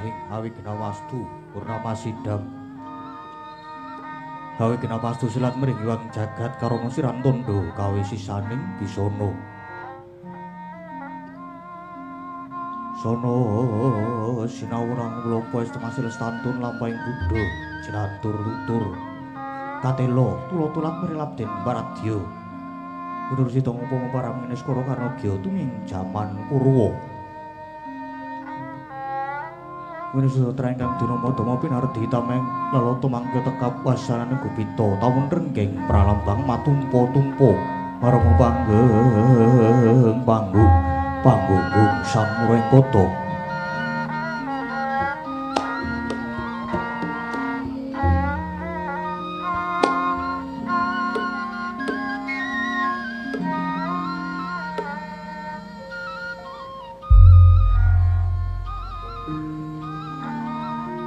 Sahing Awigna Wastu Purnama Sidam Awigna Wastu silat mring iwang jagat karo siran tondo kawe sisaning bisono sono sinawurang mlopo estemasil stantun lampahing Buddha cinatur tutur katelo tulo-tulat merilap den Baradya Mundur sida ngopo parang Neskara Karnagya tuming jaman Purwa Winusatra ingkang dinama-dama pinardi tameng lelata mangke tekap wasanane Gupita tawun renggeng pralambang matumpa-tumpa marang panggeng panggung samuring kota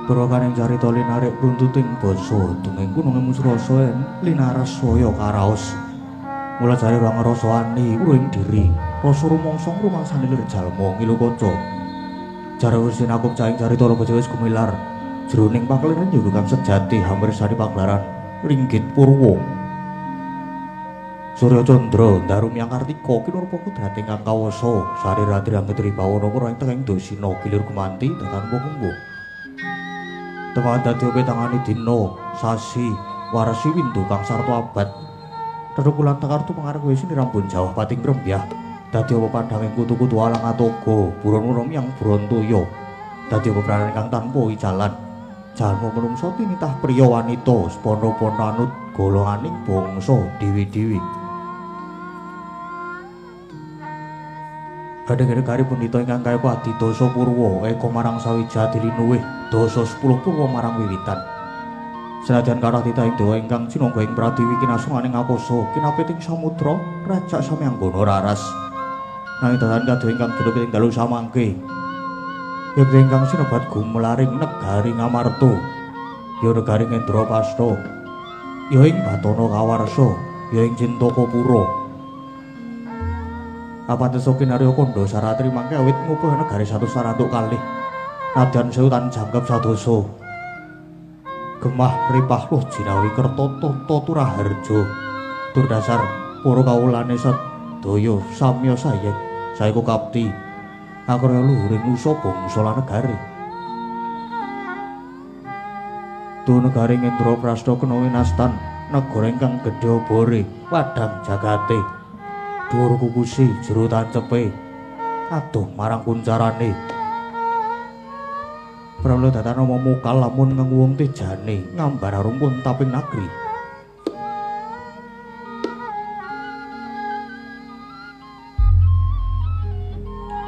Purwakaning carita linarik runtuting basa dongeng kunung musrasa linaras saya karaos mula jare ora ngrasa ani uring diri rasa rumangsa rumangsane lir jalma ngilu kanca jare wis sinakuk caing carita Raja wis gumilar jroning pakliran yo kang sejati hampir sari paglaran ringgit Purwa Surya Candra Darumyang Kartika kinurpa kudrating kang kawasa sari ratri angget ribawana ora ing tenging dosina gilir gumanti datanpa kumbu Teman dadi petangane dina sasi warasi windu kang sarta abad. Terukulan tekartu pangarep wis nirambun jawah pating rembyah. Dadi apa pandhanging kutu-kutu alang atoga, buron-buron yang Brontoyo. Dadi apa pranan kang tanpa icalan. Jalma menungsa tinitah priya wanita, spono-pono anut golonganing bangsa dewi-dewi. Kadang-kadang kari punita ingkang kaya padi dosa Purwa eka marang Sawijati linuwih dosa 10 Purwa marang wiwitan. Senadyan karah titahing dewa ingkang sinangga ing Pradiwi kinasonganing Akasa kinapiting samudra rajak samyanggana raras. Nanging dadan kadhe ingkang gedhe ing dalu samangke. Yekti ingkang sinebat gumelaring negari Ngamarta, ya negari Ngendrapasta, ya ing Batana Kawarsa, ya ing Cintaka-pura. Apateso kinarya kandha saratri mangke awit ngupuh negari 100 sarantuk kalih. Nadyan sewu tan jangkep sadosa. Gemah ripah luh jinawi kerta tata turaharja. Tur dasar para kawulane sadaya samya sayek saeku kapti. Akraya luhuring nusa bangsa lan negari. Tu negari Ngendraprasta kena winastan negara ingkang gedhe obore wadhang jagate. Dhuwur kukusi jero tancepe adoh marang kuncarane Pramila datana memukal lamun nganggo wong tejane ngambar rumpun taping nagri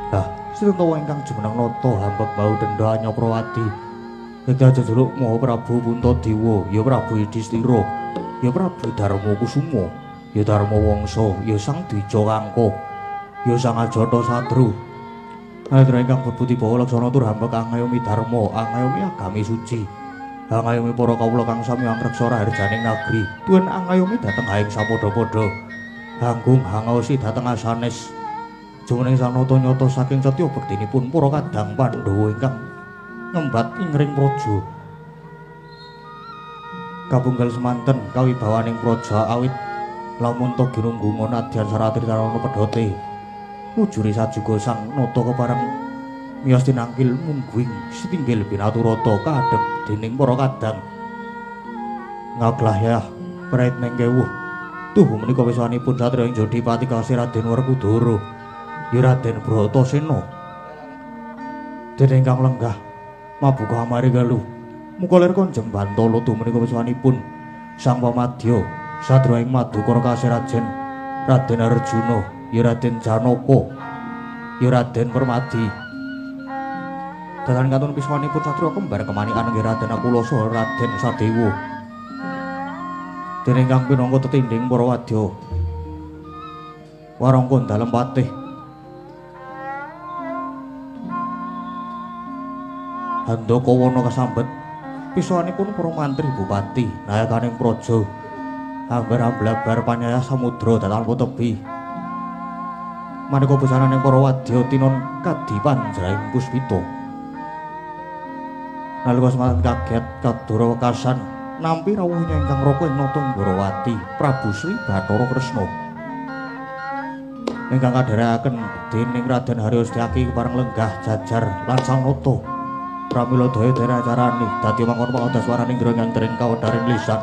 Lah sinten ingkang jumeneng nata hambek bau denda Anyaprawati Yekti jejuluk Maha Prabu Puntadewa ya Prabu Yudhistira ya Prabu Darmakusuma ya Darma Wangsa, ya Sang Dwija Kangka, ya Sang Ajata Satru. Nalika ingkang berbudi bawa laksana tur hambek angayomi dharma, angayomi agami suci. Angayomi para kawula kang sami angreksa raharjaning nagri, tuwin angayomi dhateng haing sapadha-padha. Hanggung hangaosi dhateng asanes. Jumeneng sanata nyata saking setya bektinipun para kadang Pandhawa ingkang ngembat ingring praja. Kabunggal semanten kawibawaning praja awit lamun to ginunggung nadyan saratri tarana pedhote mujuri sajuga sang nata kepareng miyos tinangkil mungguing sitinggil pinaturata kadhep dening para kadang ngaglahyah prait mengkewuh tuh menika wiswanipun satriya ing Jodipati kasih Raden Werkudara ya Raden Bratasena dene ingkang lenggah mabuka amarikalu muga lir Kanjeng Bantala tuh menika wiswanipun sang pamadya Satria ing Madukara kasih Raden Arjuna, ya Raden Janaka, ya Raden Permadi. Dalan katun piswanipun satria kembar kemanikan nggih Raden Akula saha Raden Sadewa. Dene ingkang pinangka tetindhing para wadya. Warangka dalem patih. Handakawana kasambet piswanipun para mantri bupati nayakaning praja. Ambar-amblabar panyaya samudra datanpa tebi. Maneka busananing para wadya tinon kadipan jraing puspita. Nalika semanten kaget kadura wekasan nampi rawuhnya ingkang raka ing nata Ndrawati Prabu Sri Bathara Kresna ingkang kadherekaken dening Raden Haryo Setyaki kepareng lenggah jajar lan sang nata pramila daya dene acarane dadi mangkon pangodas waraning nggro ingkang tering kawedharing lisan.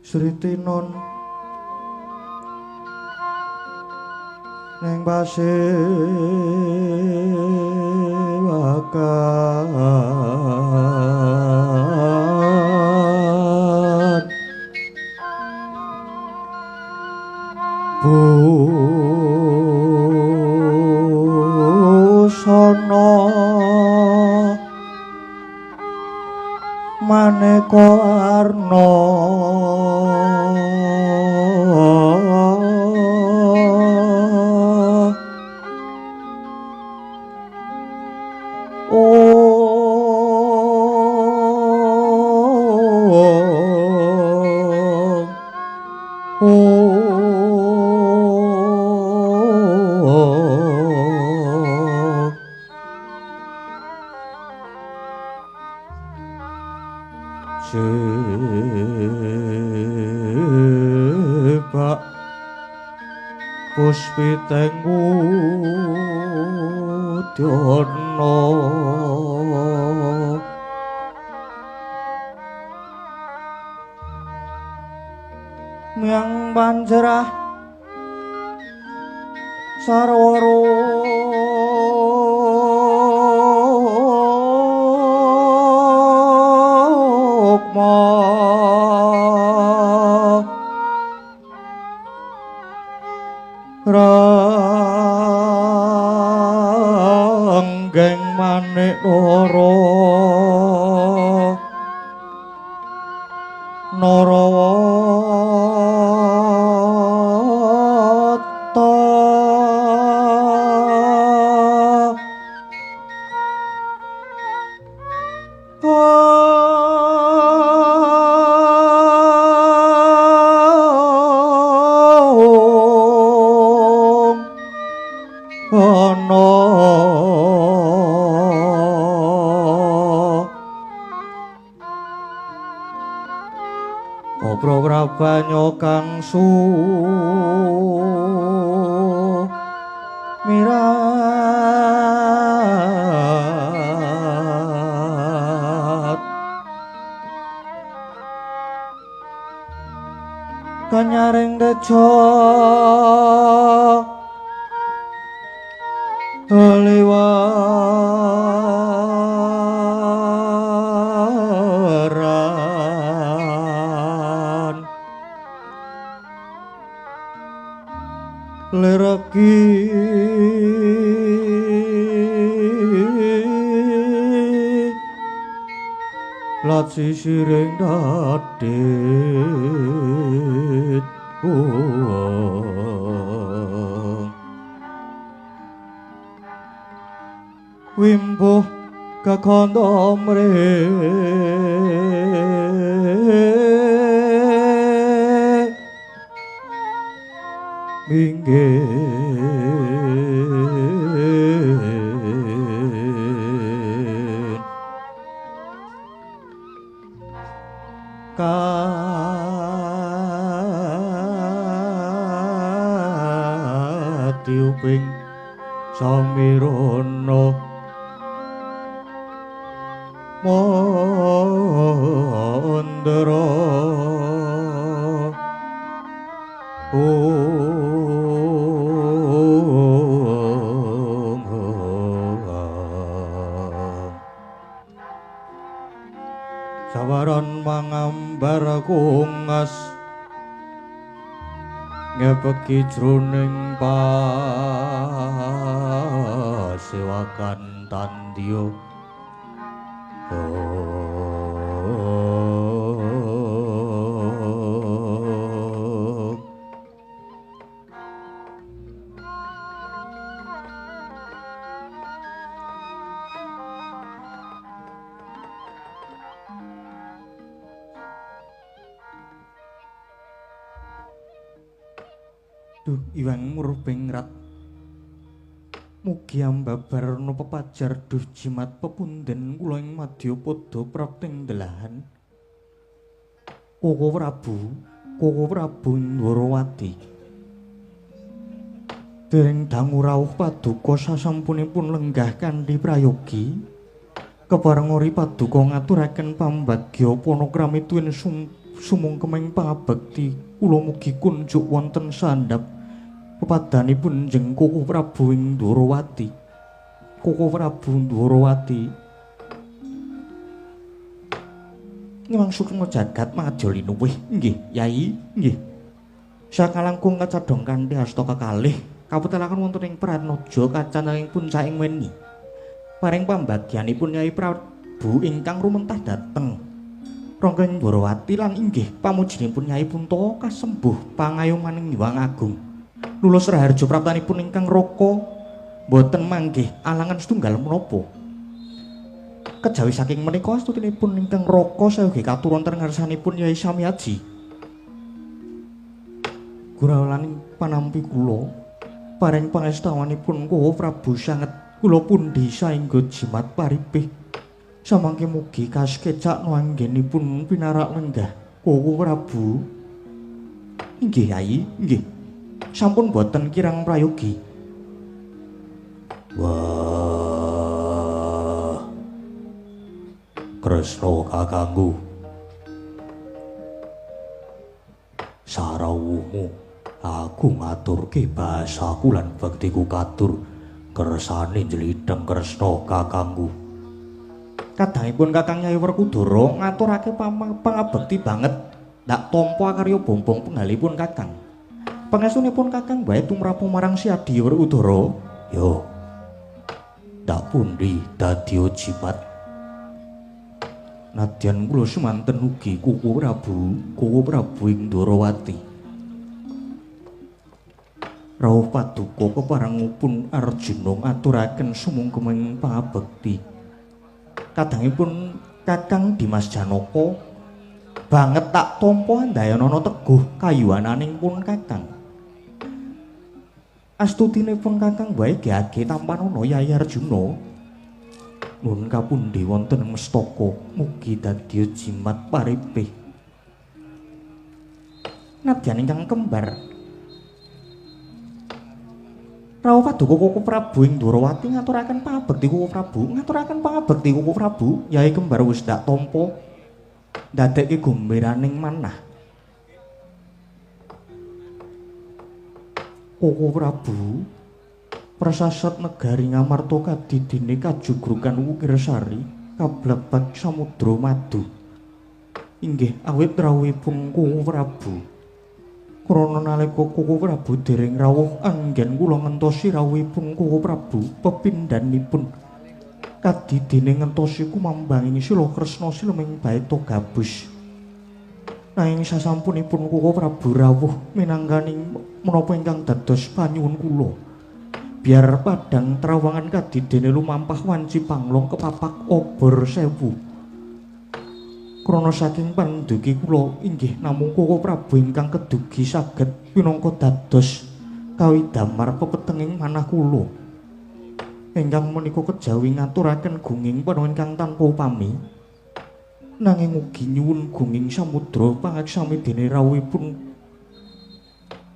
Sri Tinon ning pasewakan busana maneka arna Jebak puspiteng udana miang panjerah sarwara ranggeng manik loro Narawata ana Prabanyo kang sumirat kanyaring deja liwaran lereki lat sisiring dadit wimbuh kakanda mrih minggir katiuping samirana mandara sawaran mangambar kungas ngepeki jroning pasewakan tandya Duh iwang murbing rat mugi ambabarana pepajar duh jimat pepunden kula ing Madyapada prapting delahan Koko Prabu Ndwarawati dereng dangu rawuh paduka sasampunipun lenggah kanthi prayogi kepareng ori paduka ngaturaken pambagya panakrami tuwin sumungkeming pangabekti kula mugi kunjuk wonten sandhap pepadanipun njeng Koko Prabu Ndwarawati. Koko Prabu Ndwarawati nyuwun sukma jagat madya linuwih. Nggih, Yai, nggih. Sakalangkung kacadhong kanthi asta kekalih kaputelaken wonten ing Pranaja kacananging puncaking weni. Paring pambagyanipun Yai Prabu ingkang rumentah dhateng Rongkeng Dwarawati lan inggih pamujinipun Nyai Punta kasembuh pangayomaning Hyang Agung. Lulus Raharja praptanipun ingkang Raka boten manggih alangan setunggal menapa. Kejawi saking menika astutinipun ingkang Raka sayugi katurun ten ngarsanipun Yai Samyaji. Gurawalaning panampi kula paring pangestawanipun Kowo Prabu sanget kula pundi saengga jimat paripih. Samangke mugi kaskecak nuanggenipun pinarak lenggah Kowo Prabu. Inggih Yai, inggih. Sampun boten kirang prayogi. Wah. Kresna kakangku. Sarawuhmu aku ngaturke basaku lan bektiku katur kersane jlidheng Kresna kakangku. Kadangipun Kakang Nyai Werkudara ngaturake pangabekti banget ndak tampa karya bombong penggalipun Kakang. Pangestunipun Kakang wae tumrap marang Si Adi Werkudara, yo ndak pundi dadi jimat. Nadyan kula semanten ugi Kowo Prabu ing Dwarawati. Rawuh paduka keparengipun Arjuna ngaturaken sumungkeming pangabekti. Kadangipun Kakang Dimas Janaka banget tak tampa ndayanana teguh kayuananing pun Kakang. Astutinipun Kakang wae geage tampanana Yai Arjuna. Nun kapundi wonten mestaka mugi dadi jimat paripih. Nadyan ingkang kembar Rawuh paduka Kowo Prabu ing Dwarawati ngaturaken pangabekti Kowo Prabu, Yai kembar wis ndak tampa ndadekke gembiraning manah. Kowo Prabu prasasat negari Ngamarta kadidine kajugrukan Wukirsari kablebat samudra madu. Inggih awit rawuhipun Kowo Prabu. Krana nalika Kowo Prabu dereng rawuh anggen kula ngentosi rawuhipun Kowo Prabu pepindhanipun kadidine ngentosi kumambanging sila Kresna sileming baita gabus. Nanging sasampunipun Kowo Prabu rawuh minangkaning menapa ingkang dados panyuwun kula. Biar padang trawangan kadidene lumampah wanci panglong kepapak obor sewu. Krana saking pandugi kula inggih namung Kowo Prabu ingkang kedugi saged pinangka dados kawidamar pepetenging manah kula. Ingkang menika kejawi ngaturaken gunging panawa ingkang tanpa upami. Nanging ugi nyuwun gunging samudra pangaksami dene rawuhipun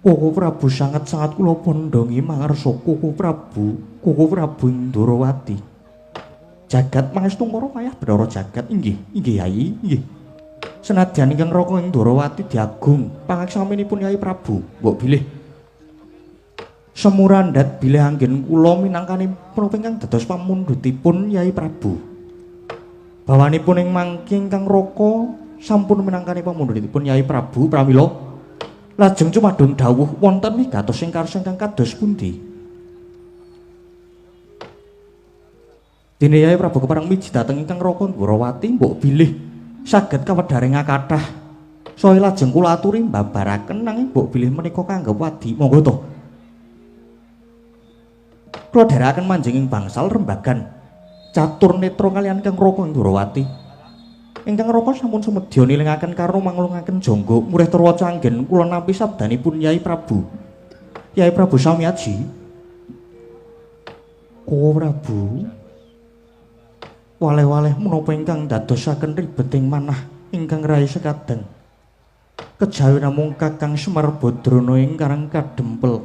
Kowo Prabu sanget-sanget kula pondhongi mangarsa Kowo Prabu ing Dwarawati. Jagat pangestu para wayah Bathara Jagat inggih Yai inggih. Senadyan ingkang Raka ing Dwarawati diagung pangaksaminipun Yai Prabu, mbok bilih semurandat bilih anggen kula minangkani menapa ingkang dados pamundhutipun Yai Prabu. Bawanipun ing mangke ingkang Raka sampun minangkani pamundhutipun Yai Prabu pramila lajeng cumadun dawuh wonten wigatos ing karsa ingkang kados pundi. Dene Yai Prabu kepareng miji dhateng ingkang Raka Dwarawati mbok bilih saged kawedharing kathah saya lajeng kula aturi mbabaraken nanging mbok bilih menika kanggep wadi monggo to. Kula dherekaken manjing ing bangsal rembagan catur netra kaliyan ingkang Raka Dwarawati. Ingkang Raka sampun sumedya nilingaken karo manglungaken jangga murih terwaca anggen kula nampi sabdanipun Yai Prabu Samyaji. Kowo Prabu waleh-waleh menapa ingkang dadosaken ribeting manah ingkang rai sekadang. Kejawi namung Kakang Semar Badrana ingkang kadempel.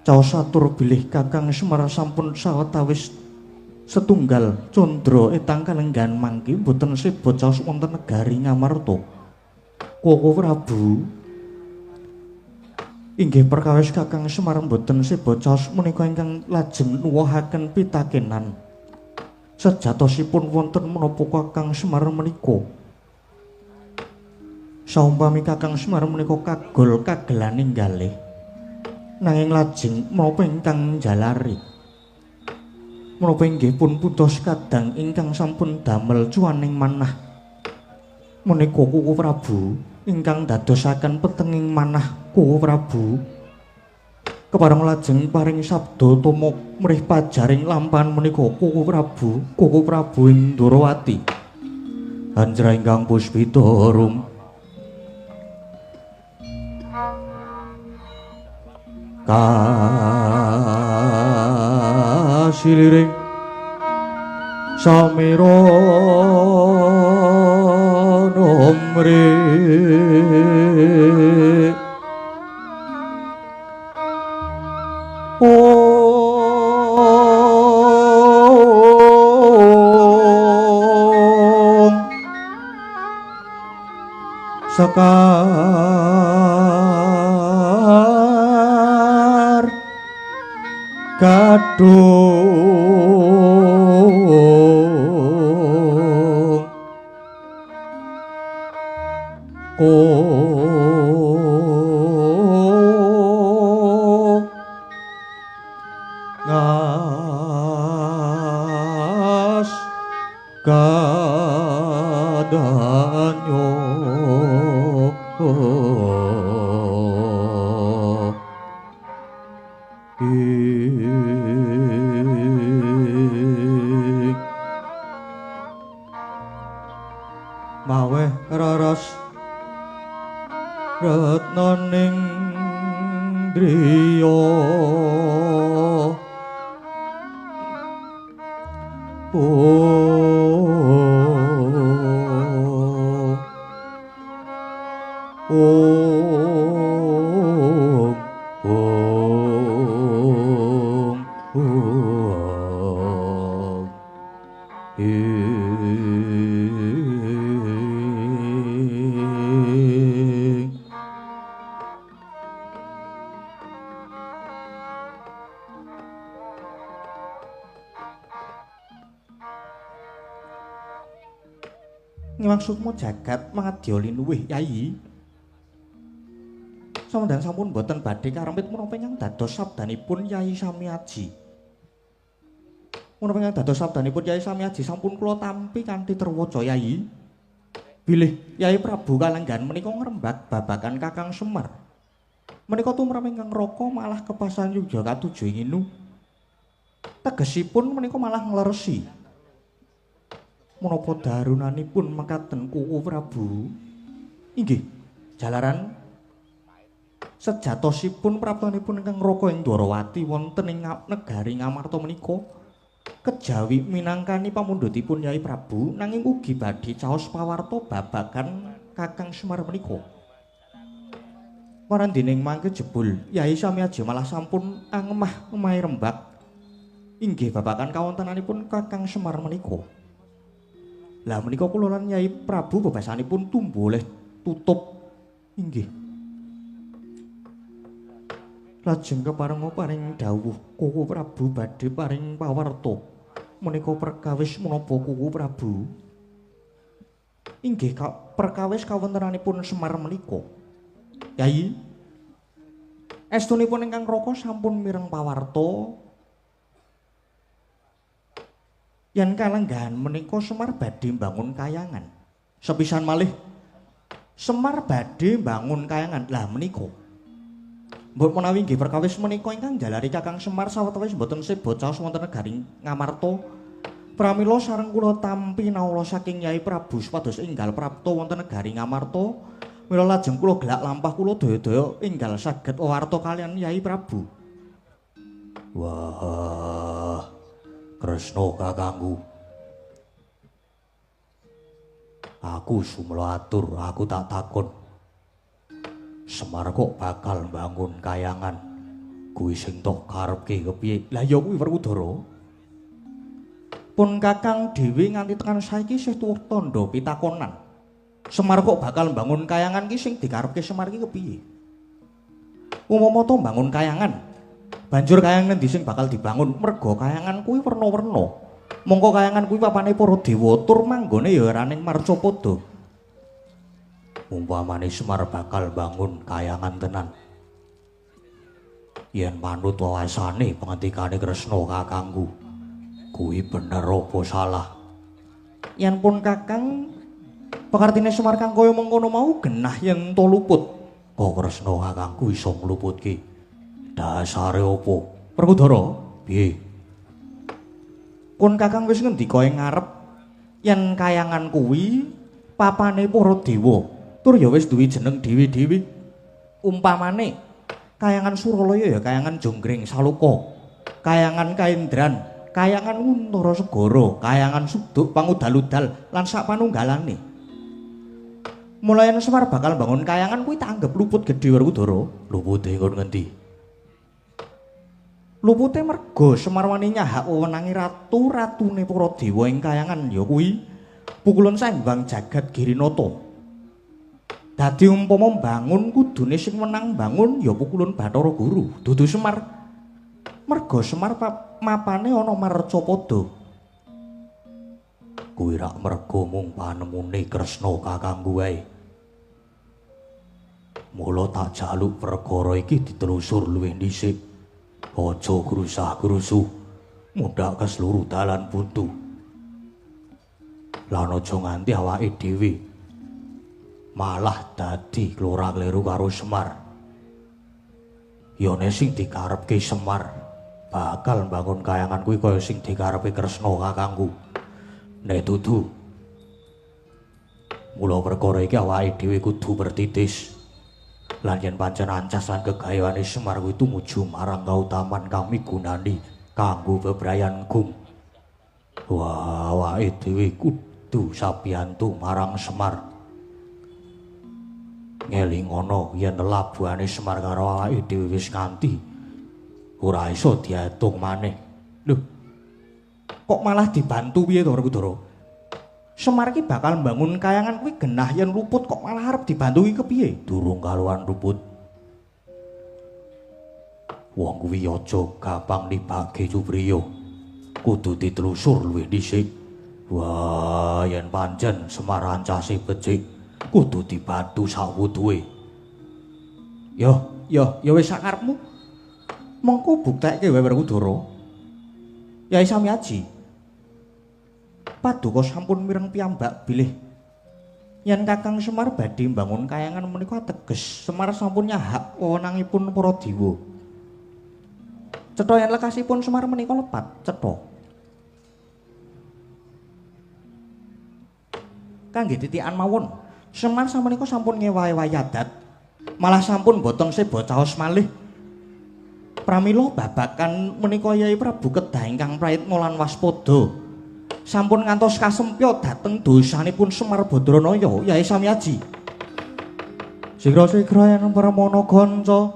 Caos atur bilih Kakang Semar sampun sawetawis setunggal condra etang kalenggan mangke boten seba caos wonten negari Ngamarta. Kowo Prabu inggih perkawis Kakang Semar boten seba caos menika ingkang lajeng nuwuhaken pitakenan sejatosipun wonten menapa Kakang Semar menika saumpami Kakang Semar menika kagol kagelaning galih nanging lajeng menapa ingkang jalari menapa inggih pun putus kadang ingkang sampun damel cuaning manah menika Kuku Prabu ingkang dadosaken petenging manah Kuku Prabu kepareng lajeng paring sabda tumuk mrih pajaring lampahan menika Kuku Prabu ing Ndrawati anjra ingkang puspita rum kasiliring samira nomre Sekar kadung ngas kadanyo maweh raras retnaning driya maksudmu jagat madya linuwih Yai sampeyan sampun boten badhe karempit menapa ingkang dados sabdanipun Yai Samyaji menapa ingkang dados sabdanipun Yai Samyaji sampun kula tampi kanthi terwaca Yai bilih Yai Prabu Kalenggan menika ngrembak babagan Kakang Semar menika tumrap ingkang raka malah kepasan yuga katujuh nginu tegesipun menika malah ngleresi menapa darunanipun mekaten Kuku Prabu inggih jalaran sejatosipun praptanipun ingkang raka ing Ndrawati wonten ing negari Ngamarta menika kejawi minangkani pamundhutipun Yai Prabu nanging ugi badhe caos pawarta babagan Kakang Semar menika marandening mangke jebul Yai Samyaji malah sampun angemah-ngemahi rembak inggih babagan kawontenanipun Kakang Semar menika lah menika kula lan Yai Prabu bebasanipun tumbuh oleh tutup inggih. Lajeng keparenga paring dawuh Kuku Prabu badhe paring pawarta. Menika perkawis menapa Kuku Prabu? Inggih perkawis kawontenanipun Semar menika. Yai estunipun ingkang raka sampun mireng pawarta yen Kalenggahan menika Semar badhe mbangun kayangan. Sepisan malih Semar badhe mbangun kayangan. Lah menika mbok menawi nggih perkawis menika ingkang jalari Kakang Semar sawetawis mboten sebo caos wonten negari Ngamarta. Pramila sareng kula tampi nawala saking Yai Prabu supados enggal prapta wonten negari Ngamarta. Mila lajeng kula gelak lampah kula daya-daya enggal saged warta kalian Yai Prabu. Wah. Kresna kakangku. Aku sumela atur, aku tak takon. Semar kok bakal bangun kayangan. Kuwi sing tok karepke kepiye? Lah ya kuwi Werkudara. Pun Kakang dhewe nganti tekan saiki isih tuwuh tandha pitakonan. Semar kok bakal bangun kayangan ki sing dikarepke Semar ki kepiye? Umpama to bangun kayangan. Banjur kayangan endi sing bakal dibangun? Merga kayangan kuwi werna-werna. Mongko kayangan kuwi papane para dewa tur manggone ya raning Marcapada. Umpamane Semar bakal bangun kayangan tenan. Yen manut wawasane pengendikane Kresna kakangku. Kuwi bener apa salah? Yen pun Kakang pekartine Semar kang kaya mengkono mau genah yen to luput. Kok Kresna kakangku iso ngluputke? Dasare apa? Werkudara, Piye? pun Kakang wis ngendika ing ngarep yen kayangan kuwi papane para dewa, tur ya wis duwe jeneng dhewe-dhewe. Umpamane kayangan Suralaya ya kayangan Jonggring Saloka, kayangan Kaendran, kayangan Wuntara Segara, kayangan Suduk Pangudal-udal lan sapanunggalane. Mulayan Semar bakal bangun kayangan kuwi tak anggap luput gedhe Werkudara. Lupute kon ngendi? Lupute merga Semar wani nyahak wewenangi ratu-ratune para dewa ing kayangan ya kuwi pukulan sembang jagat Girinata. Dadi umpama bangun kudune sing menang bangun ya pukulan Bathara Guru, dudu Semar. Merga Semar mapane ana Marcapada. Kuwi rak merga mung panemune Kresna kakangku wae. Mula tak jaluk perkara iki ditelusur luwih dhisik. Aja grusah-grusuh, mundhak ke seluruh dalan buntu. Lan aja nganti awake dhewe malah dadi klora-kleru karo Semar. Yone sing dikarepke Semar bakal mbangun kayangan kuwi kaya sing dikarepe Kresna kakangku. Nek dudu, mula perkara iki awake dhewe kudu bertitis. Lan yen pancen ancas lan kegaweane Semar kuwi tumuju marang kautaman kang migunani kanggo bebrayan gung. Wah, awake dhewe kudu sabiyantu marang Semar. Ngelingono yen labuhane Semar karo awake dhewe wis nganti ora iso diatung maneh. Lho, kok malah dibantu piye to Werkudara? Semar ki bakal mbangun kayangan kuwi genah yen luput kok malah arep dibantu ki kepiye? Durung kaluan luput. Wong kuwi aja gampang nibake Cubriya. Kudu ditelusur luwih dhisik. Wah, yen pancen Semar ancase becik, kudu dibantu sawuduhe. Ya wis sak karepmu. Mengko buktekke wae Werkudara. Yai Samyaji. Paduka sampun mireng piyambak bilih yen Kakang Semar badhe mbangun kayangan menika ateges Semar sampun nyahak wewenangipun para dewa. Cetha yen lekasipun Semar menika lepat, cetha. Kangge titikan mawon, Semar samenika sampun ngewahi adat, malah sampun botong sebocaos malih. Pramila babakan menika Yai Prabu kedah ingkang prayitna lan waspada. Sampun ngantos kasempya dhateng dosanipun Semar Badranaya, Yai Samyaji. Sigra-sigra yen pramana ganca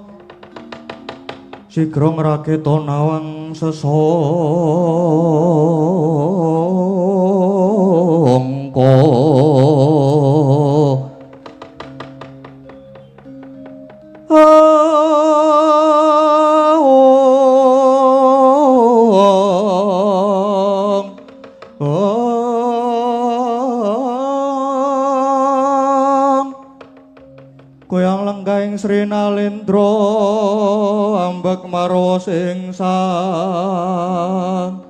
sigra ngraketa nawang sesangka. Koyang lenggahing Sri Nalendra ambek marwa sing sang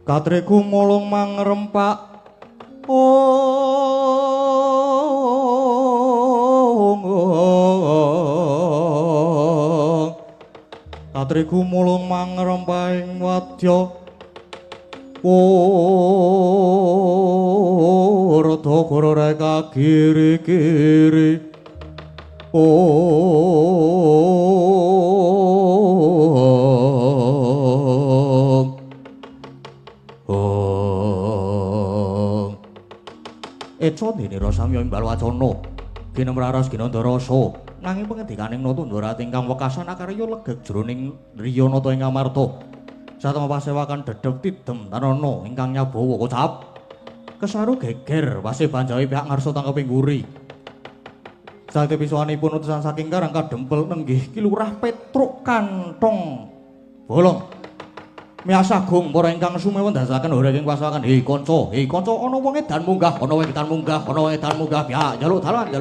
katriku mulung mangrempak katriku mulung mangrempaing wadya rada kura kagiri-giri Eco dene rasamya imbal wacana ginemraras ginandarasa nanging pangandikaning Natandara ingkang wekasan akarya legek jroning Riyanata ing Amarta satemah pasewakan dedhep tidem tanana ingkang nyabawa kocap kesaru geger wasih banjawi pihak ngarsa tangkeping nguri. Sakti pisuwanipun utusan saking Karang Kadempel nenggih Ki Lurah Petruk Kantong Bolong. Miasagung para ingkang sumewen dasaken ora ing pasakan kanca ana wong edan munggah ana wong edan munggah ana wong edan munggah ya njaluk dalan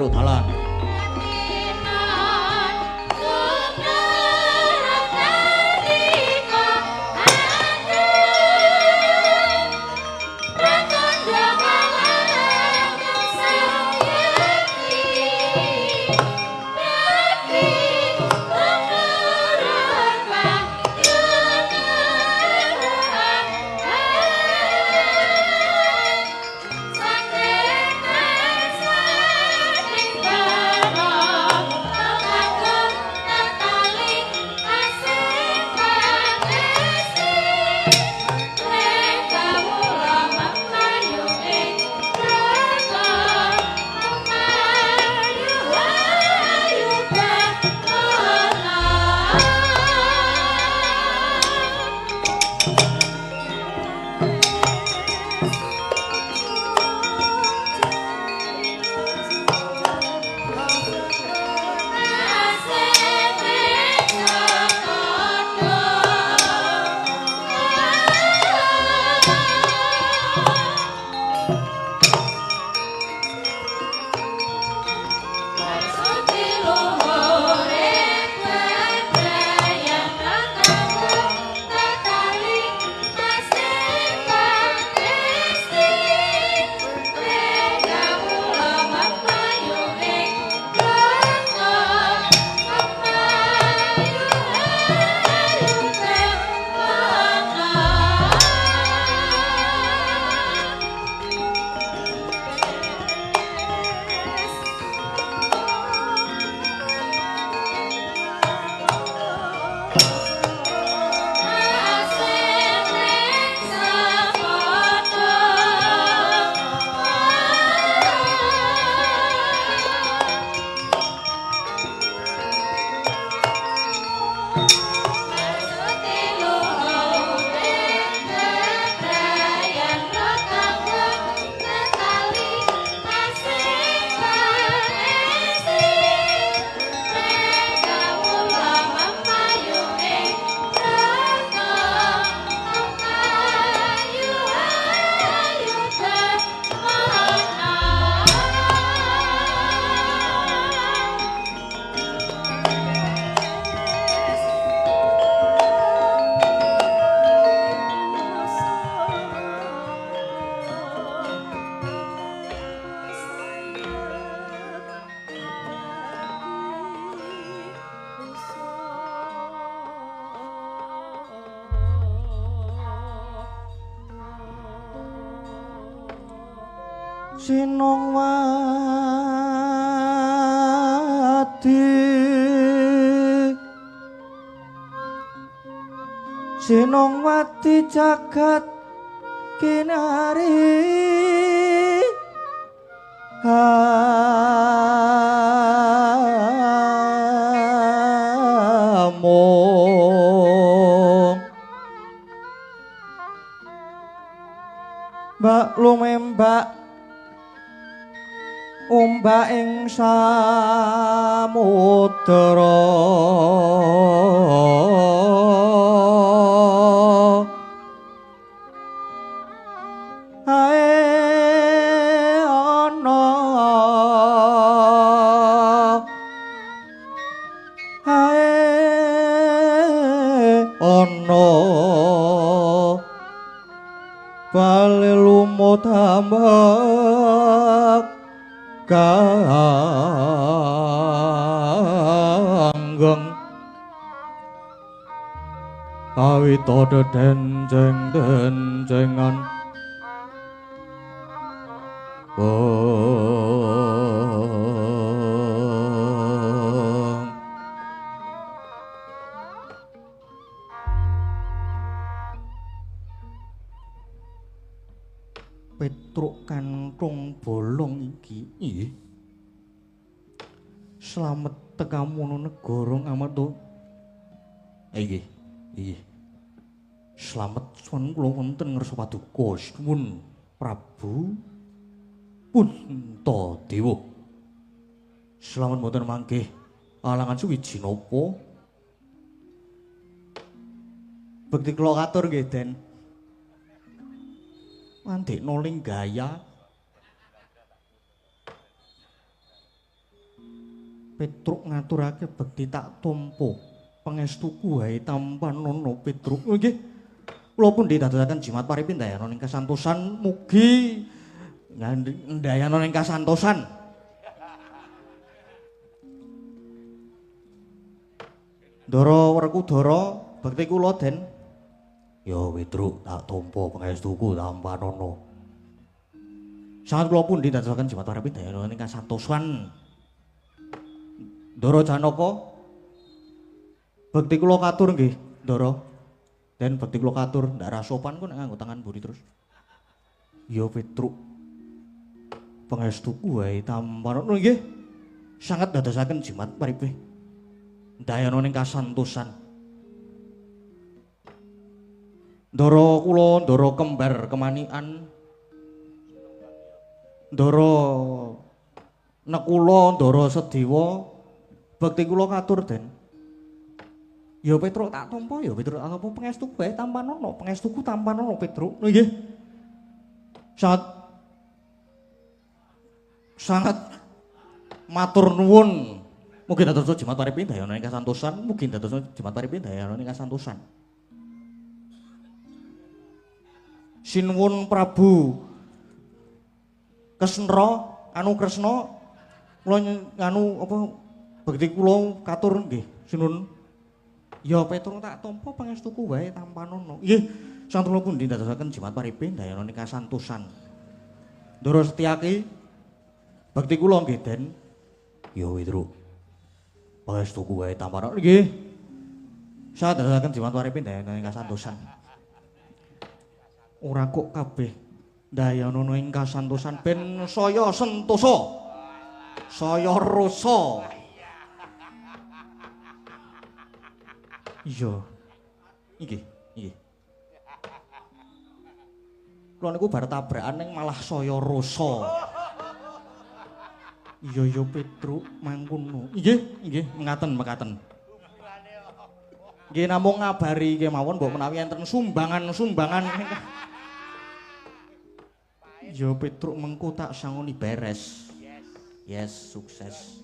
Sinongwati Sinongwati jagat kinari Mbak lumembak ombak ing samudra ae ana bale lumut ambak kanggeng awita dedenjeng-denjengan Petruk kanthong bolong iki nggih slamet tekamono negara Ngamarta nggih nggih slamet suwun kula wonten ngarsa paduka suwun Prabu Puntadewa slamet mboten mangke alangan suwiji napa bekti kula katur nggih Den Mandekno Linggaya Petruk ngaturake bekti tak tampa pangestuku wae tampanana Petruk nggih kula pun didadosaken jimat paripin dayana ing kasantosan mugi ndayana ing kasantosan Ndara Werkudara bekti kula Den Ya Petruk tak tampa pangestuku tampanana. Sangat kula pun didadosaken jimat paripin dayana ing kasantosan. Ndara Janaka bekti kula katur nggih, Ndara. Den bekti kula katur ndak rasopan kok nek nganggo tangan mburi terus. Ya Petruk pangestuku wae tampanana nggih. Sangat dadosaken jimat paripin dayana ing kasantosan. Ndara kula ndara kembar kemanikan ndara nekula ndara sedewa bekti kula katur Den ya Petruk tak tampa ya Petruk apa pangestuku bae tampanana pangestuku tampanana Petruk nggih sangat matur nuwun mugi dados jimat paripin dayana ing kasantosan mugi dados jimat paripin dayana ing kasantosan Sinuwun Prabu Kesnra anu Kresna kula anu apa bekti kula katur nggih sinuwun ya Petruk tak tampa pangestuku wae tampanana nggih santen kula pundi dadosaken jimat paripin dayana ing kasantosan Ndara Setyaki bekti kula nggih Den ya Petruk pangestuku wae tampanana nggih saya dadosaken jimat paripin dayana ing kasantosan ora kok kabeh dayana ing kasantosan ben saya sentosa saya rasa iya nggih kula niku bar tabrakan ning malah saya rasa iya Petruk mangkono nggih mekaten nggih namung ngabari kemawon mbok menawi enten sumbangan Ya Petruk mengko tak sangoni beres. Yes, sukses.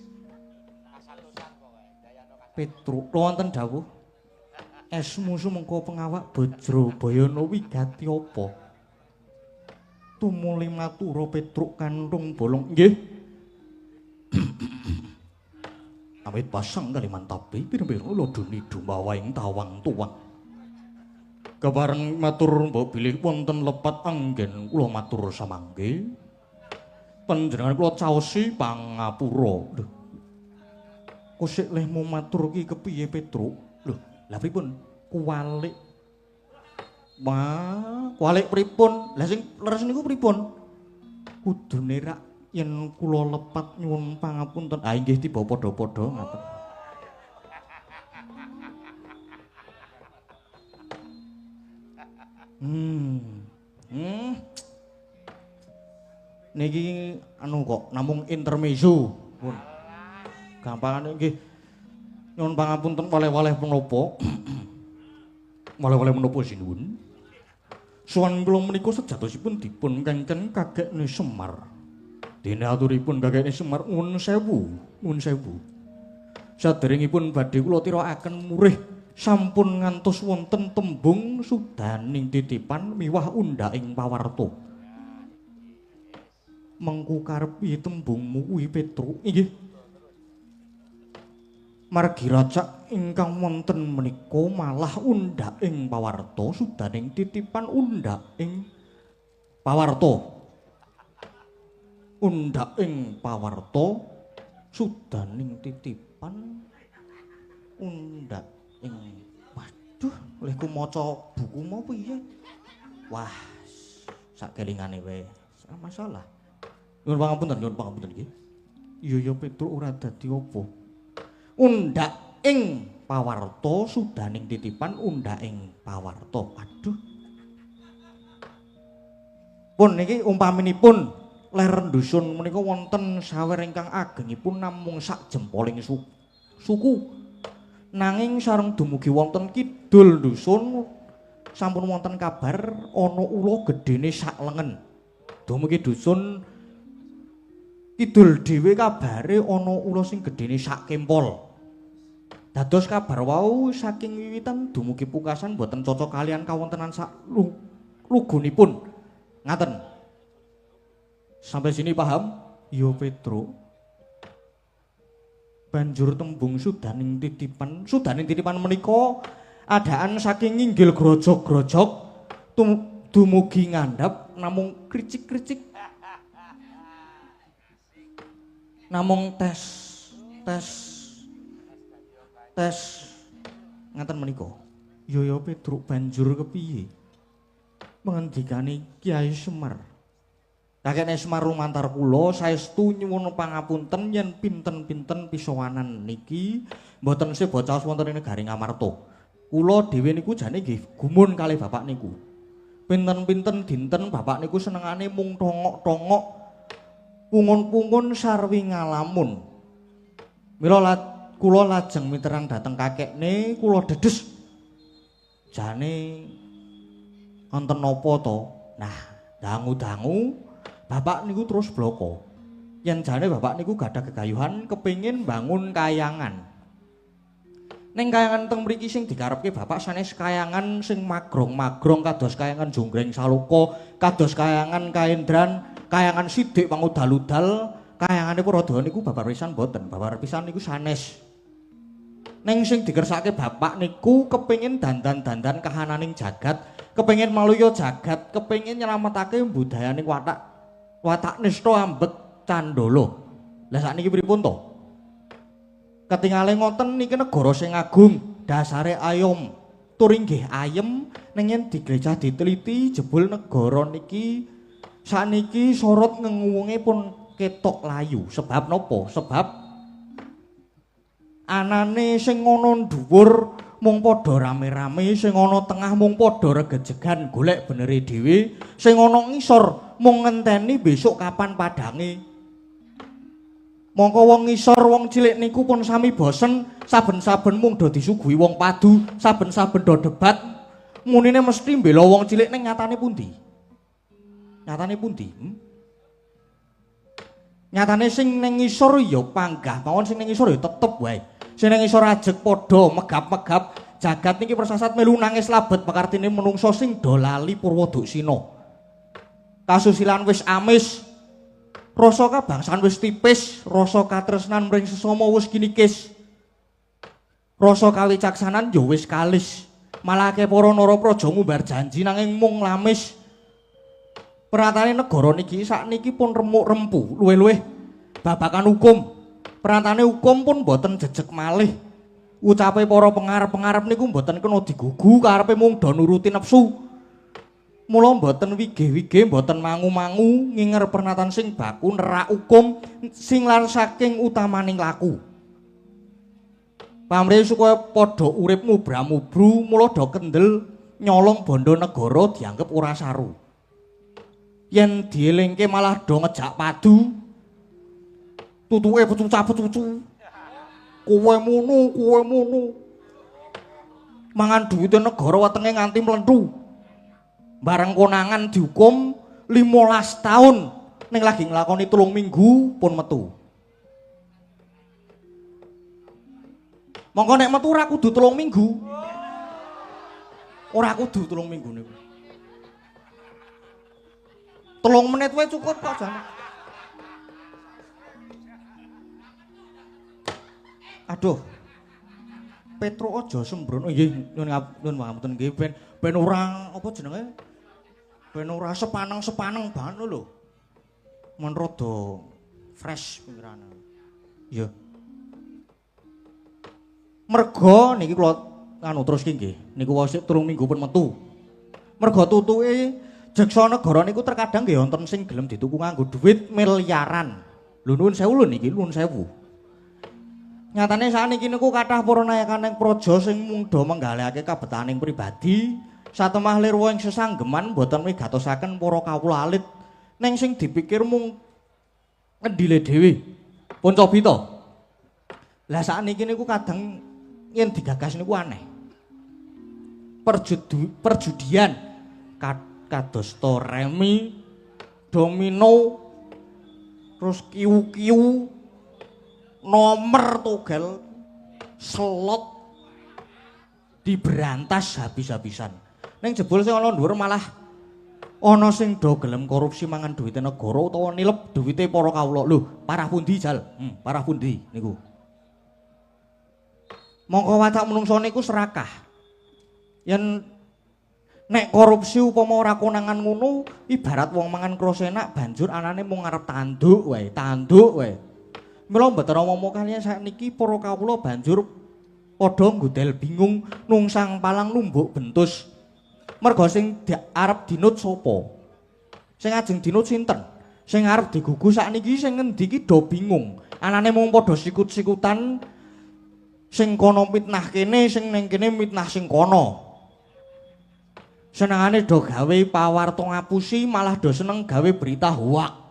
Petruk wonten dawuh. Esmu sumengko pengawak Bajrabayana wigati apa? Tumuli matura Petruk kanthong bolong. Nggih. Awit pasang kaliman tapi pira-pira laduni dumawaing tawang tuwang. Kebareng matur mbok bilih wonten lepat anggen kula matur samangke panjenengan kula caosi pangapura. Lho. Kok sik lehmu matur ki kepiye Petruk? Lho, lha pripun? Kuwalik. Wah, kuwalik pripun? Lah sing leres niku pripun? Kudune rak yen kula lepat nyuwun pangapunten. Ah inggih tiba padha-padha ngaten. Niki anu kok namung intermezzo. Pun. Gampangane nggih nyuwun pangapunten waleh-waleh menapa. Waleh-waleh menapa sinuwun? Suwan kula menika sejatosipun dipun kengken Kakekne Semar. Dene aturipun Kakekne Semar nuwun sewu, nuwun sewu. Saderengipun badhe kula tirakaken murih sampun ngantos wonten tembung sudaning titipan miwah undhaking pawarta. Mengku karepi tembungmu kuwi Petruk inggih. Margi racak ingkang wonten menika malah undhaking pawarta sudaning titipan undhaking pawarta. Undhaking pawarta sudaning titipan undhaking. Waduh, olehku maca buku mau piye? Wah, sak kelingane wae. Sak masalah. Nyuwun pangapunten nggih. Iya Petruk ora dadi apa. Undhaking pawarta sudaning titipan undhaking pawarta. Aduh. Pun niki umpaminipun ler dusun menika wonten sawer ingkang agengipun namung sak jempoling suku. Nanging sareng dumugi wonten kidul dusun sampun wonten kabar ana ula gedhene sak lengen. Dumugi dusun kidul dhewe kabare ana ula sing gedhene sak kempol. Dados kabar wau saking wiwitan dumugi pungkasan boten cocok kalian kawontenan sak lugunipun. Ngaten. Sampai sini paham? Yo Petruk. Banjur tembung sudaning titipan menika adaan saking nginggil grojok-grojok dumugi ngandhap namung kricik-kricik. Namung tes ngaten menika. Ya Petruk banjur kepiye? Mengendikane Kyai Semar. Kakekne Semar lumantar kula saestu nyuwun pangapunten yen pinten-pinten pisowanan niki mboten sih bocah wonten ing negari Ngamarta. Kula dhewe niku jane nggih gumun kalih bapak niku. Pinten-pinten dinten bapak niku senengane mung tongok-tongok pungun-pungun sarwi ngalamun. Mila kula lajeng miterang dhateng kakekne kula dedes. Jane wonten napa to? Nah, dangu-dangu bapak niku terus bloko. Yen jane bapak niku gadah gegayuhan kepengin bangun kayangan. Ning kayangan teng mriki sing dikarepke bapak sanes kayangan sing magrong-magrong kados kayangan Jonggreng Saloka, kados kayangan Kaendran, kayangan Sidik Pangudal-udal, kayangane Paradawa niku babar pisan mboten, babar pisan niku sanes. Ning sing dikersake bapak niku kepengin dandan-dandan kahananing jagat, kepengin maluya jagat, kepengin nyelametake budayaning watak nista ambek Candala. Lah sakniki pripun to? Ketingale ngoten niki negara sing agung, dasare ayom. Tur inggih ayem ning yen digrejah diteliti jebul negara niki sakniki sorot ngenguwunge pun ketok layu. Sebab napa? Sebab anane sing ana dhuwur mung padha rame-rame, sing ana tengah mung padha regejegan golek benere dhewe, sing ana ngisor mung ngenteni besok kapan padange. Mongko wong ngisor wong cilik niku pun sami bosen, saben-saben mung do disuguhi wong padu, saben-saben do debat. Munine mesti mbela wong cilik ning nyatane pundi? Nyatane pundi? Nyatane sing ning ngisor ya panggah, mawon sing ning ngisor ya tetep wae. Sing ning ngisor ajeg padha megap-megap, jagat niki persasat melu nangis labet pakartine menungso sing do lali Purwoduksina. Kasusilan wis amis. Rasa kabangsan wis tipis, rasa katresnan mring sesama wis kinikis. Rasa kawicaksanan ya wis kalis. Malake para nara praja ngumbar janji nanging mung lamis. Pranatane negara niki sakniki pun remuk rempu, luwih-luwih babakan hukum. Pranatane hukum pun boten jejeg malih. Ucape para pengarep-pengarep niku boten kena digugu karepe mung do nuruti nepsu. Mula boten wige-wige, boten mangu-mangu nginger pernatan sing baku nerak hukum sing lar saking utamaning laku. Pamrih supaya padha urip mubra-mubru mula do kendel nyolong bondo negara dianggep ora saru. Yen dielingke malah do ngejak padu. Tutuke pecuca-pecucu. Kowe mono. Mangan duwite negara wetenge nganti mlentu. Bareng konangan dihukum 15 tahun ning lagi nglakoni 3 minggu pun metu. Monggo nek metu ora kudu 3 minggu. Ora kudu 3 minggu niku. 3 menit wae cukup kok jane. Aduh. Petro aja sembrono nggih nyun ngapunten nggih ben ora apa jenenge? Ben ora sepaneng-sepaneng banget lho. Men rada fresh pikirane. Ya. Merga niki kula anu terus ki nggih. Niku wis 3 minggu pun metu. Merga tutuke jeksa negara niku terkadang nggih wonten sing gelem dituku nganggo dhuwit miliaran. Lho nuwun sewu lho niki, nuwun sewu. Nyatane sakniki niku kathah para nayakaning praja sing mung do menggalihake kabetaning pribadi, satemah lirwa ing sesanggeman boten wigatosaken para kawula alit. Ning sing dipikir mung ngendile dhewe. Pun cobi to. Lah sakniki niku kadang yen digagas niku aneh. Perjudian kados to remi, domino, terus kiu-kiu, nomor togel, slot diberantas habis-habisan. Ning jebul sing ana dhuwur malah ana sing do gelem korupsi mangan duwite negara utawa nilep duwite para kawula. Lho, parah pundi jal? Parah pundi niku. Mongko watak menungso niku serakah. Yen nek korupsi upama ora konangan ngono, ibarat wong mangan krosenak banjur anane mung ngarep tanduk wae, Mila mboten momo kaliyan sakniki para kawula banjur padha nggodel bingung nungsang palang numbuk bentus. Merga sing arep dinut sapa? Sing ajeng dinut sinten? Sing arep digugu sakniki sing ngendi ki do bingung. Anane mung padha sikut-sikutan sing kono mitnah kene, sing ning kene mitnah sing kono. Senengane do gawe pawarta ngapusi malah do seneng gawe berita hoak.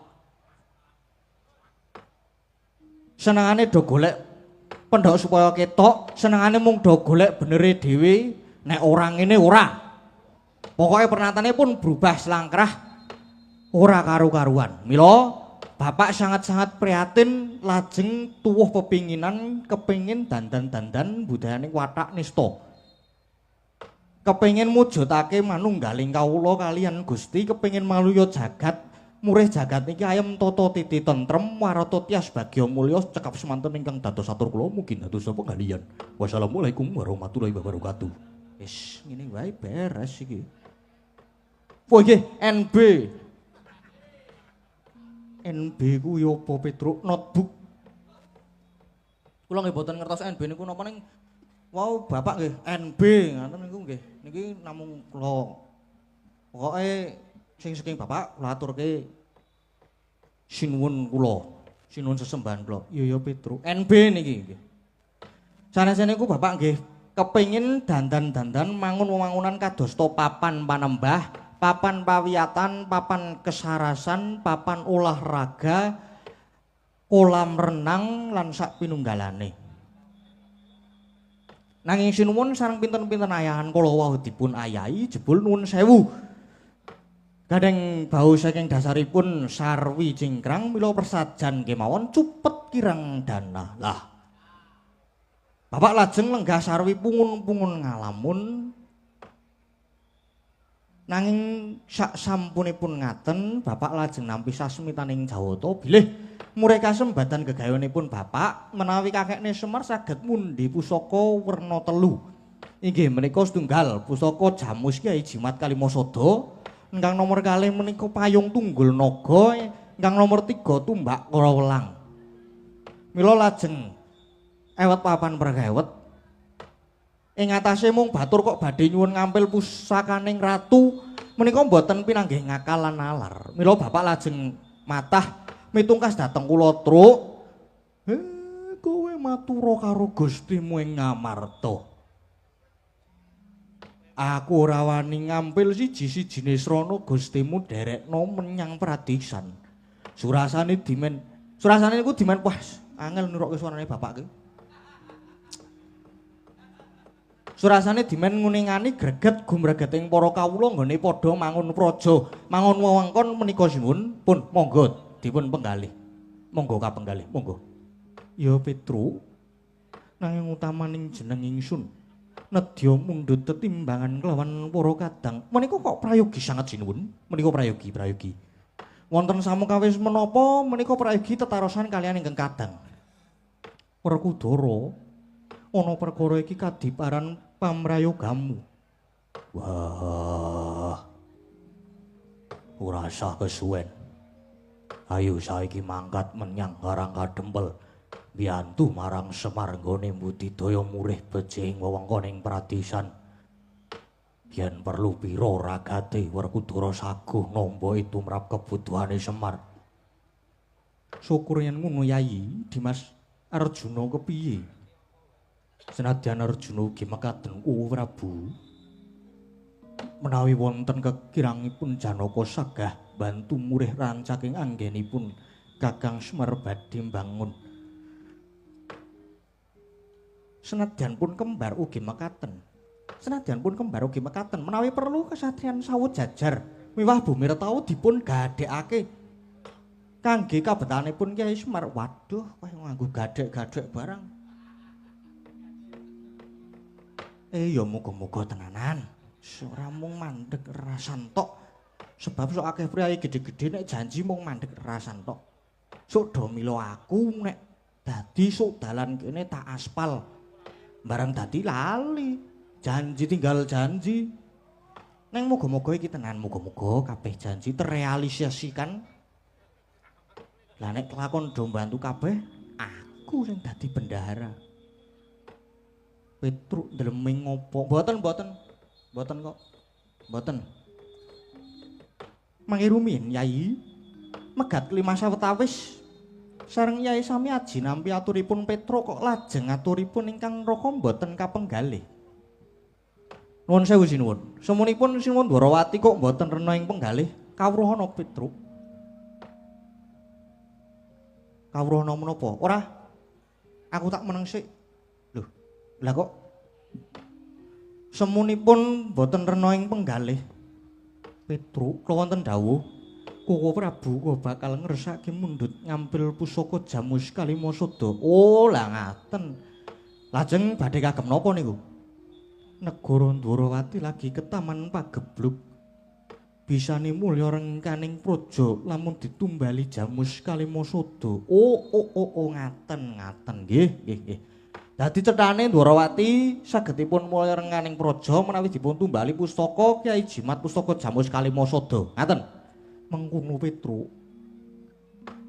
Senengane do golek pendhok supaya ketok, senengane mung do golek benere dhewe, nek ora ngene ora. Pokoke pernatane pun berubah selangkrah ora karu-karuan. Mila Bapak sangat-sangat prihatin lajeng tuwuh pepinginan kepengin dandan-dandan budayaning watak nista. Kepengin mujudake manunggaling kawula kaliyan Gusti, kepengin maluya jagat. Murih jagat niki ayem tata titi tentrem warata tias bagya mulya cekap semanten ingkang dados atur kula mugi dados pengalihan. Wassalamualaikum warahmatullahi wabarakatuh. Wis ngene wae beres iki. Wah nggih NB. NB ku yo apa Petruk notebook. Kula nggih boten ngertos NB niku napa ning wau Bapak nggih NB ngoten niku nggih. Niki namung kula pokoke sing saking Bapak kula aturke sinuwun kula, sinuwun sesembahan kula. Iya Petruk. NB niki nggih. Sanesane niku Bapak nggih kepengin dandan-dandan mangun-mangunan kadosta papan panembah, papan pawiyatan, papan kesarasan, papan olahraga, kolam renang lan sak pinunggalane. Nanging sinuwun sareng pinten-pinten ayahan kula wau dipun ayahi jebul nuwun sewu. Kadang bau saking dasaripun sarwi cingkrang mila persajan kemawon cupet kirang dana. Lah. Bapak lajeng lenggah sarwi pungun-pungun ngalamun. Nanging sak sampunipun ngaten Bapak lajeng nampi sasmitaning Jawata bilih murih kasembadan gegayanipun Bapak menawi kakekne Semar saged mundi pusaka werna 3. Inggih menika setunggal pusaka Jamus Kyai Jimat Kalimasada Ingkang nomor 2 menika payung tunggul naga, ingkang nomor 3 tumbak krawulang. Mila lajeng ewet papan perkewet. Ing atase mung batur kok badhe nyuwun ngampil pusakaning ratu menika mboten pinanggih ngakal lan nalar. Mila bapak lajeng matah mitungkas dhateng kula truk. Kowe matura karo Gustimu ing Ngamarta. Aku ora wani ngampil siji-sijine srana Gustimu derekno menyang Pradisan. Surasane niku dimen pas angel nurukke suarane bapak ki. Surasane dimen nguningani greget gumregeting para kawula nggone padha mangun praja, mangun wewengkon menika sinuwun pun monggo dipun penggalih. Monggo kapenggalih, monggo. Ya Petru, nanging utamaning jeneng ingsun nedya mundhut tetimbangan kelawan para kadang. Menika kok prayogi sanget sinuwun? Menika prayogi. Wonten samukawis menapa menika prayogi tetarosan kaliyan ingkang kadang. Werkudara, ana perkara iki kadiparan pamrayogamu. Wah. Ora usah kesuwen. Ayo saiki mangkat menyang Karang Kadempel. Biyantu marang Semar nggone mbudidaya murih bejing wewengkoning Pradisan. Yen perlu pira ragate Werkudara saguh nampa tumrap kebutuhane Semar. Syukur yen ngono Yayi, Dimas Arjuna kepiye? Senadyan Arjuna ugi mekaten Prabu. Menawi wonten kekirangipun Janaka sagah bantu murih rancaking anggenipun Kakang Semar badhe mbangun. Senadyan pun kembar ugi mekaten. Menawi perlu kesatriyan sawut jajar miwah bumi retau dipun gadhekake kangge kabetanipun Kyai Semar. Waduh, kaya nganggo gadhek-gadhek barang. Ya muga-muga tenanan. Ora mung mandheg rasan tok. Sebab sok akeh priyayi gedhe-gedhe nek janji mung mandheg rasan tok. Sok do mila aku nek dadi sok dalan kene tak aspal. Barang dadi lali. Janji tinggal janji. Neng muga-muga iki tenan, muga-muga kabeh janji terrealisasikan. Lah nek kelakon do mbantu kabeh, aku sing dadi bendahara. Petruk ndleming ngopo? Mboten kok. Mboten. Mangirumin Yayi. Megat kelima sawetawis sareng Yai sami aji nampi aturipun Petruk kok lajeng aturipun ingkang raka mboten kapenggalih. Nuwun sewu sinuwun. Semunipun sinuwun Dwarawati kok mboten rena ing penggalih kawruhana Petruk. Kawruhana menapa? Ora. Aku tak meneng sik. Lho, lah kok semunipun mboten rena ing penggalih Petruk kula wonten dawuh Koko Prabu kok bakal ngersake mundhut ngampil pusaka Jamus Kalimasada. Oh, lah ngaten. Lajeng badhe kagem napa niku? Negara Dwarawati lagi ketaman pagebluk. Bisane mulya rengkaning praja lamun ditumbali Jamus Kalimasada. Oh, ngaten. Nggih. Dadi cethane Dwarawati sagedipun mulya rengkaning praja menawi dipun tumbali pustaka Kyai Jimat pustaka Jamus Kalimasada. Ngaten. Mengkono Petruk.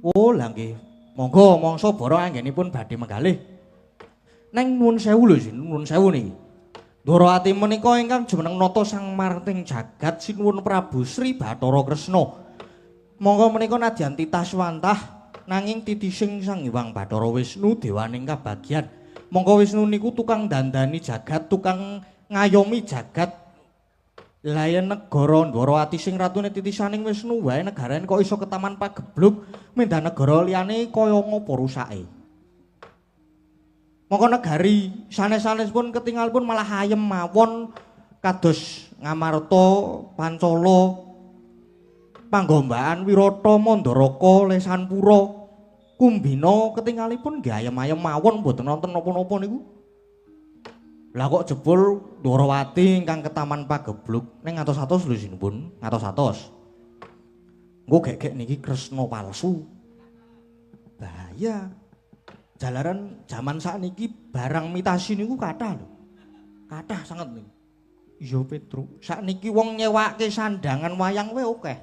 Oh, lah nggih. Monggo mangsa bara anggenipun badhe menggalih. Neng nuwun sewu lho, nuwun sewu niki. Dwarawati menika ingkang jumeneng nata Sang Marting Jagat sinuwun Prabu Sri Bathara Kresna. Monggo menika nadyan titah swantah nanging titising Sang Hyang Bathara Wisnu dewaning kabagyan. Monggo Wisnu niku tukang dandani jagat, tukang ngayomi jagat. Lah yen negara Dwarawati sing ratune titisaning Wisnu wae negarane kok iso ketaman pagebluk, mendah negara liyane kaya ngopo rusake. Mongko negari sanes-sanesipun ketingalipun malah ayem mawon kados Ngamarta, Pancala, Panggombakan, Wirata, Mandaraka, Lesanpura, Kumbina ketingalipun nggih ayem-ayem mawon mboten wonten napa-napa niku. Lah kok jebul Dwarawati ingkang ketaman pagebluk ning ngatos-atos lho sinipun, ngatos-atos. Engko gek-gek niki Kresna palsu. Bahaya. Jalaran jaman sakniki barang mitasi niku kathah lho. Kathah sanget niku. Iya Petruk, sakniki wong nyewake sandangan wayang wae akeh.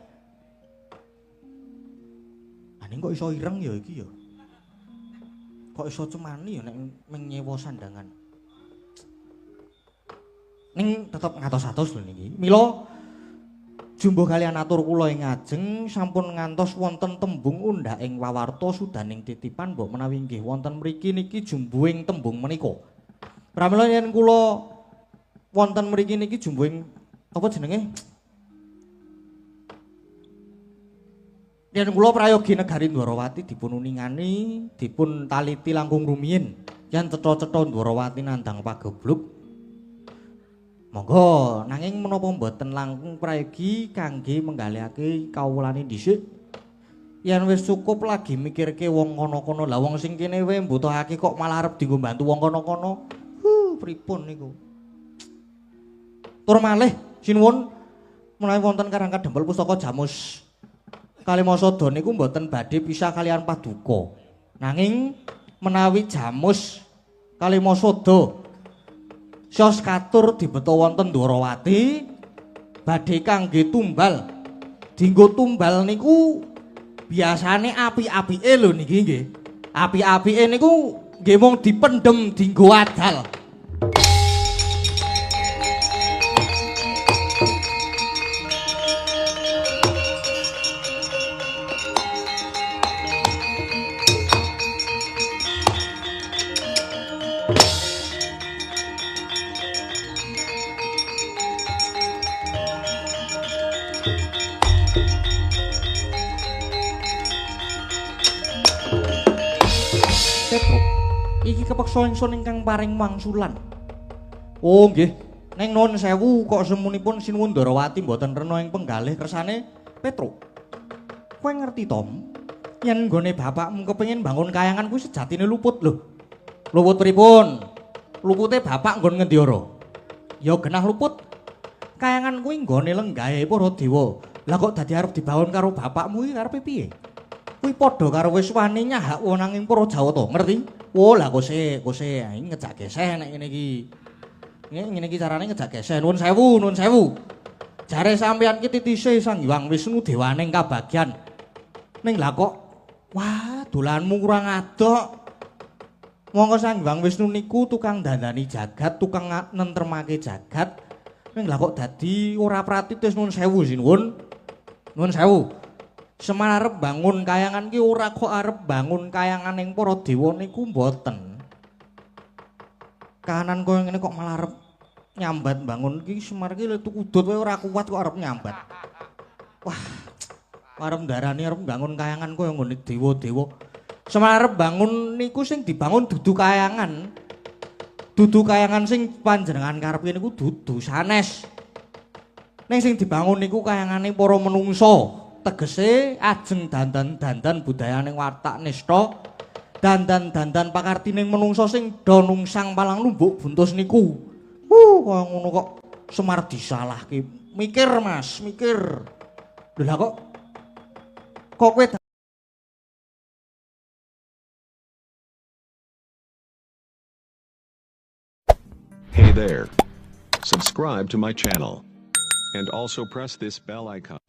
Aning kok iso ireng ya iki ya. Kok iso cemani ya nek menyewa sandangan. Ning tetep ngatos-atos lho niki. Mila jumbo kalian atur kula ing ajeng sampun ngantos wonten tembung undhak ing wawarta sudaning titipan mbok menawi nggih wonten mriki niki jumbuing tembung menika. Pramila yen kula wonten mriki niki jumbuing apa jenenge? Yen kula prayogi negari Ndwarawati dipun uningani, dipun taliti langkung rumiyin yen cetha-cetha Ndwarawati nandhang pageblug. Monggo nanging menapa mboten langkung prayogi kangge menggalihake kawulane dhisik. Yen wis cukup lagi mikirke wong kono-kono. Lah wong sing kene wae mbutuhake kok malah arep dienggo bantu wong kono-kono. Pripun niku? Tur malih sinuwun menawi wonten karang kadempel pustaka Jamus Kalimasada niku mboten badhe pisah kalian paduka. Nanging menawi Jamus Kalimasada Sios katur dibeta wonten Ndwarawati badhe kangge tumbal. Dinggo tumbal niku biasane api-apike lho niki nggih. Api-apike niku nggih mung dipendhem dinggo adal. Iki kepeksa ingsun ingkang paring wangsulan. Oh nggih, neng nuwun sewu kok semunipun sinuwun Ndwarawati mboten rena ing penggalih kersane Petruk. Kowe ngerti Tom? Yen nggone bapakmu kepengin bangun kayangan kuwi sejatine luput lho. Luput pripun? Lupute bapak nggon ngendi ora? Ya genah luput. Kayangan kuwi nggone lenggahe para dewa. Lah kok dadi arep dibangun karo bapakmu iki karepe piye? Kuwi padha karo wis wani nyahak wonanging para Jawata, ngerti? Oh lah kose ngejak geseh nek ngene iki. Ngene iki carane ngejak geseh. Nuwun sewu. Jare sampeyan ki titise Sang Hyang Wisnu dewaning kabagyan. Ning lah kok wah dolanmu kurang adok. Monggo Sang Hyang Wisnu niku tukang dandani jagat, tukang nentremake jagat. Ning lah kok dadi ora pratitis nuwun sewu sinuwun. Nuwun sewu. Semar arep bangun kayangan ki ora kok arep bangun kayangan ing para dewa niku mboten. Kahanan koyo ngene kok malah arep nyambat bangun ki Semar ki udut wae ora kuat kok arep nyambat. Wah. Arep ndarani arep bangun kayangan koyo ngene dewa-dewa. Semar arep bangun niku sing dibangun dudu kayangan. Dudu kayangan sing panjenengan karepe niku dudu sanes. Ning sing dibangun niku kayangane para menungsa. Tegese ajeng dandan-dandan budayaning watak nista, dandan-dandan pakartining menungsa sing do nungsang palang lumbuk buntus niku. Kaya ngono kok Semar disalahke. Mikir Mas, mikir. Lha lah kok kowe Hey there. Subscribe to my channel and also press this bell icon.